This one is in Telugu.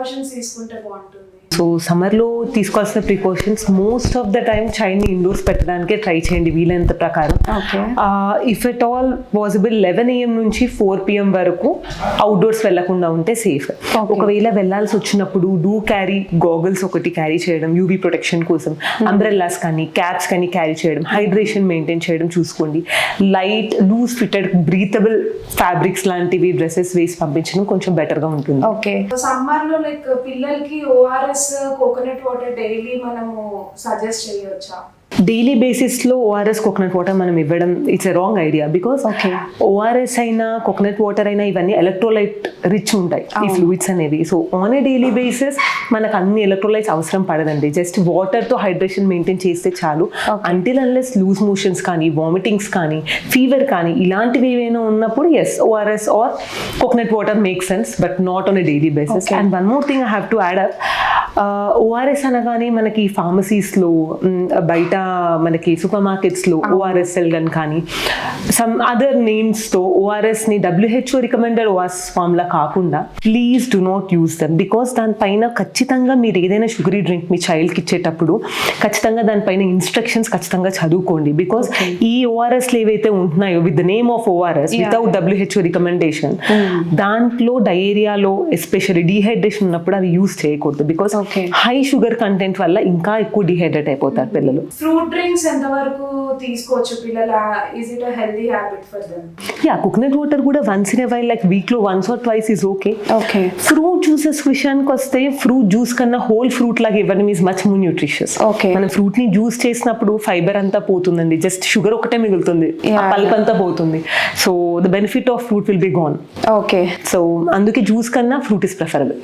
ప్రికాషన్స్ తీసుకుంటే బాగుంటుంది? సో సమ్మర్లో తీసుకోవాల్సిన precautions most of the time చైల్డ్ని ఇండోర్స్ పెట్టడానికే ట్రై చేయండి వీలైనంత ప్రకారం. If at all possible 11 AM నుంచి 4 PM వరకు అవుట్డోర్స్ వెళ్లకుండా ఉంటే సేఫ్. ఒకవేళ వెళ్ళాల్సి వచ్చినప్పుడు డూ క్యారీ గాగల్స్ ఒకటి క్యారీ చేయడం యూవీ ప్రొటెక్షన్ కోసం, అంబ్రెల్లాస్ కానీ క్యాప్స్ కానీ క్యారీ చేయడం, హైడ్రేషన్ మెయింటైన్ చేయడం చూసుకోండి. Light loose fitted breathable fabrics లాంటివి డ్రెస్సెస్ వేసి పంపించడం కొంచెం బెటర్గా ఉంటుంది. ఓకే, సమ్మర్ లో లైక్ పిల్లలకి ORS కోకోనట్ వాటర్ డైలీ మనము సజెస్ట్ చేయవచ్చా? డైలీ బేసిస్లో ఓఆర్ఎస్ కోకోనట్ వాటర్ మనం ఇవ్వడం it's a wrong idea. Because ORS అయినా కోకోనట్ వాటర్ అయినా ఇవన్నీ ఎలక్ట్రోలైట్ రిచ్ ఉంటాయి ఈ ఫ్లూయిడ్స్ అనేవి. So on a daily basis మనకు అన్ని ఎలక్ట్రోలైట్స్ అవసరం పడదండి. జస్ట్ వాటర్తో హైడ్రేషన్ మెయింటైన్ చేస్తే చాలు. అంటిల్ అన్లెస్ లూజ్ మోషన్స్ కానీ, వామిటింగ్స్ కానీ, ఫీవర్ కానీ ఇలాంటివి ఏవైనా ఉన్నప్పుడు yes ORS or coconut water make sense, but not on a daily basis. And one more thing I have to add up, ORS అనగానే మనకి ఫార్మసీస్లో బయట మనకి సూపర్ మార్కెట్స్లో ఓఆర్ఎస్ఎల్ గన్ కానీ సమ్ అదర్ నేమ్స్తో ఓఆర్ఎస్ని WHO రికమెండెడ్ ఓఆర్ఎస్ ఫామ్లా కాకుండా please do not use them. Because దానిపైన ఖచ్చితంగా మీరు ఏదైనా షుగరీ డ్రింక్ మీ చైల్డ్కి ఇచ్చేటప్పుడు ఖచ్చితంగా దానిపైన ఇన్స్ట్రక్షన్స్ ఖచ్చితంగా చదువుకోండి. బికాస్ ఈ ఓఆర్ఎస్లు ఏవైతే ఉంటున్నాయో with the name of ORS without WHO recommendation, దాంట్లో డయేరియాలో ఎస్పెషల్లీ డీహైడ్రేషన్ ఉన్నప్పుడు అవి యూస్ చేయకూడదు. బికాస్ హై షుగర్ కంటెంట్ వల్ల ఇంకా ఎక్కువ డిహైడ్రేట్ అయిపోతారు పిల్లలు. ఫ్రూట్ డ్రింక్స్ ఎంత వరకు తీసుకోవచ్చు పిల్లల? Is it a healthy habit for them? Yeah, coconut water కూడా once in a while, like వీక్లో once or twice is okay. Fruit juices విషయానికి వస్తే ఫ్రూట్ జ్యూస్ కన్నా హోల్ ఫ్రూట్ లాగా ఇవ్వడం ఈజ్ మచ్ మోర్ న్యూట్రిషియస్. మనం ఫ్రూట్ ని జ్యూస్ చేసినప్పుడు ఫైబర్ అంతా పోతుందండి, జస్ట్ షుగర్ ఒకటే మిగులుతుంది, పల్ప్ అంతా పోతుంది. So the benefit of fruit will be gone. So అందుకే జ్యూస్ కన్నా ఫ్రూట్ ఇస్ ప్రిఫరబుల్.